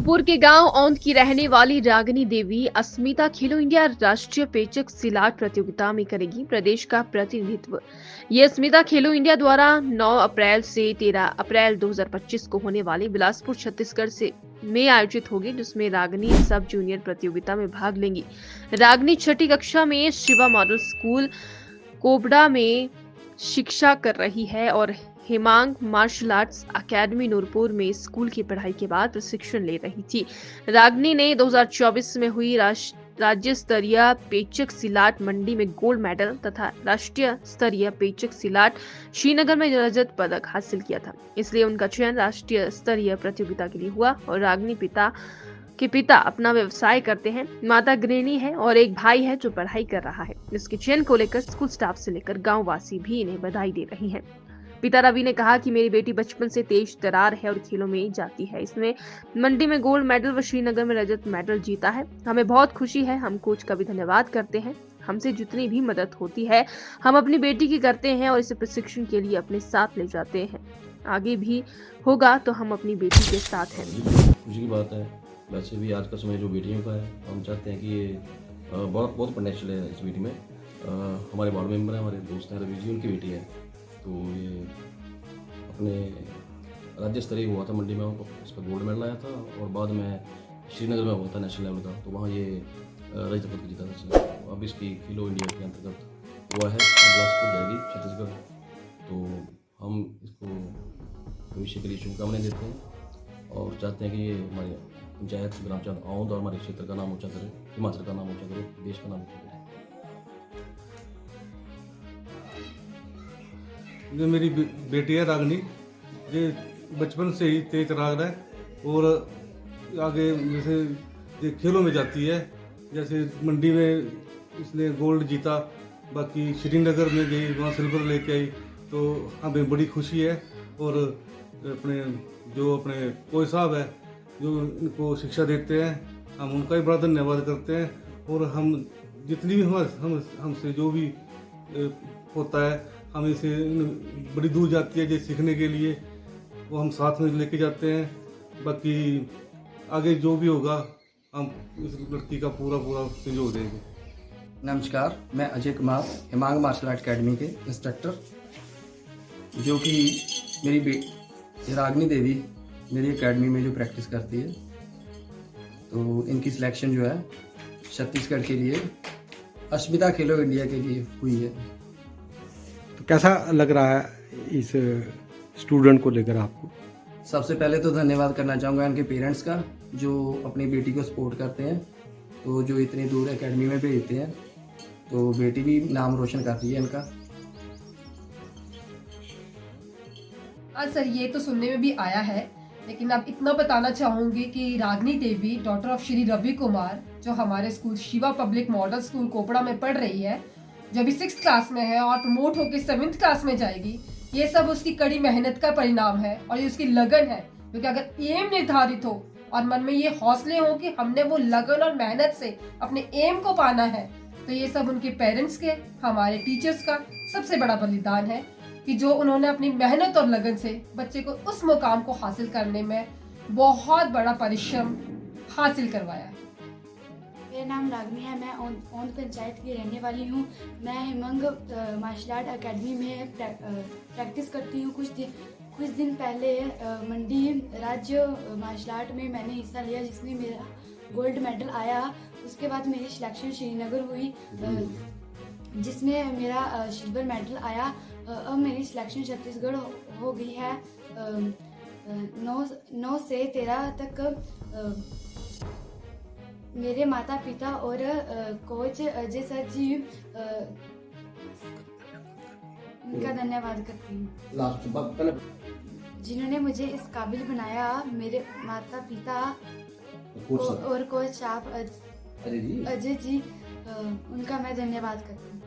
नूरपुर के गांव औंध की रहने वाली रागिनी देवी अस्मिता खेलो इंडिया राष्ट्रीय पेचक सिलाट प्रतियोगिता में करेगी प्रदेश का प्रतिनिधित्व। ये अस्मिता खेलो इंडिया द्वारा 9 अप्रैल से 13 अप्रैल 2025 को होने वाली बिलासपुर छत्तीसगढ़ से में आयोजित होगी, जिसमें रागिनी सब जूनियर प्रतियोगिता में भाग लेंगी। रागिनी छठी कक्षा में शिवा मॉडल स्कूल कोबड़ा में शिक्षा कर रही है और Hemang martial arts academy Nurpur में स्कूल की पढ़ाई के बाद प्रशिक्षण ले रही थी। रागिनी ने 2024 में हुई राज्य स्तरीय पेचक सिलाट मंडी में गोल्ड मेडल तथा राष्ट्रीय स्तरीय पेचक सिलाट श्रीनगर में रजत पदक हासिल किया था, इसलिए उनका चयन राष्ट्रीय स्तरीय प्रतियोगिता के लिए हुआ। और रागिनी पिता अपना व्यवसाय करते हैं, माता गृहिणी है और एक भाई है जो पढ़ाई कर रहा है। इसके चयन को लेकर स्कूल स्टाफ से लेकर गाँव वासी भी इन्हें बधाई दे रही हैं। पिता रवि ने कहा कि मेरी बेटी बचपन से तेज तरार है और खेलों में जाती है। इसमें मंडी में गोल्ड मेडल व श्रीनगर में रजत मेडल जीता है। हमें बहुत खुशी है। हम कोच का भी धन्यवाद करते हैं। हमसे जितनी भी मदद होती है हम अपनी बेटी की करते हैं और इसे प्रशिक्षण के लिए अपने साथ ले जाते हैं। आगे भी होगा तो हम अपनी बेटी के साथ हैं। खुशी की बात है। वैसे भी आज का समय जो बेटियों का है, हम चाहते हैं कि ये बहुत पोटेंशियल है इस बेटी में। हमारे वार्ड मेंबर हैं, हमारे दोस्त हैं रवि जी, उनकी बेटी है। तो ये अपने राज्य स्तरीय हुआ था मंडी में, इसका गोल्ड मेडल आया था और बाद में श्रीनगर में हुआ था नेशनल लेवल का, तो वहाँ ये रजत पदक जीता था। तो अब इसकी खेलो इंडिया के अंतर्गत हुआ है, बिलासपुर जाएगी छत्तीसगढ़। तो हम इसको भविष्य के लिए शुभकामनाएं देते हैं और चाहते हैं कि ये हमारे पंचायत ग्राम पंचायत औंध और हमारे क्षेत्र का नाम ऊँचा करे, हिमाचल का नाम ऊँचा करे, देश का नाम ऊँचा करे। जो मेरी बेटी है रागिनी, ये बचपन से ही तेज तरार है और आगे जैसे ये खेलों में जाती है। जैसे मंडी में इसने गोल्ड जीता, बाकी श्रीनगर में गई, वहाँ सिल्वर लेके आई, तो हमें बड़ी खुशी है। और अपने कोच साहब है जो इनको शिक्षा देते हैं, हम उनका भी बड़ा धन्यवाद करते हैं। और हम जितनी भी हमसे जो भी होता है, हम इसे बड़ी दूर जाती है जो सीखने के लिए, वो हम साथ में लेके जाते हैं। बाकी आगे जो भी होगा हम इस लड़की का पूरा सहयोग देंगे। नमस्कार, मैं Ajay Kumar, Hemang martial art academy के इंस्ट्रक्टर, जो कि मेरी रागिनी देवी मेरी एकेडमी में जो प्रैक्टिस करती है, तो इनकी सिलेक्शन जो है छत्तीसगढ़ के लिए अस्मिता खेलो इंडिया के लिए हुई है। तो कैसा लग रहा है इस स्टूडेंट को लेकर आपको? सबसे पहले तो धन्यवाद करना चाहूँगा इनके पेरेंट्स का, जो अपनी बेटी को सपोर्ट करते हैं, तो जो इतनी दूर एकेडमी में भेजते हैं, तो बेटी भी नाम रोशन कर रही है इनका। सर, ये तो सुनने में भी आया है, लेकिन अब इतना बताना चाहूँगी कि रागिनी देवी डॉटर ऑफ श्री रवि कुमार, जो हमारे school Shiva public model school Kopda में पढ़ रही है, जो अभी 6th क्लास में है और प्रमोट होकर 7th क्लास में जाएगी, ये सब उसकी कड़ी मेहनत का परिणाम है और ये उसकी लगन है। क्योंकि अगर एम निर्धारित हो और मन में ये हौसले हो कि हमने वो लगन और मेहनत से अपने एम को पाना है, तो ये सब उनके पेरेंट्स के, हमारे टीचर्स का सबसे बड़ा बलिदान है कि जो उन्होंने अपनी मेहनत और लगन से बच्चे को उस मुकाम को हासिल करने में बहुत बड़ा परिश्रम हासिल करवाया है। मेरा नाम रागिनी है, मैं औंध पंचायत की रहने वाली हूँ। मैं हेमंग मार्शल आर्ट अकेडमी में प्रैक्टिस करती हूँ। कुछ दिन पहले मंडी राज्य मार्शल आर्ट में मैंने हिस्सा लिया, जिसमें मेरा गोल्ड मेडल आया। उसके बाद मेरी सिलेक्शन श्रीनगर हुई, जिसमें मेरा सिल्वर मेडल आया। अब मेरी सिलेक्शन छत्तीसगढ़ हो गई है। 9 से 13 तक मेरे माता पिता और कोच अजय सर जी, उनका धन्यवाद करती हूँ, जिन्होंने मुझे इस काबिल बनाया। मेरे माता पिता और कोच साहब अजय जी, उनका मैं धन्यवाद करती हूँ।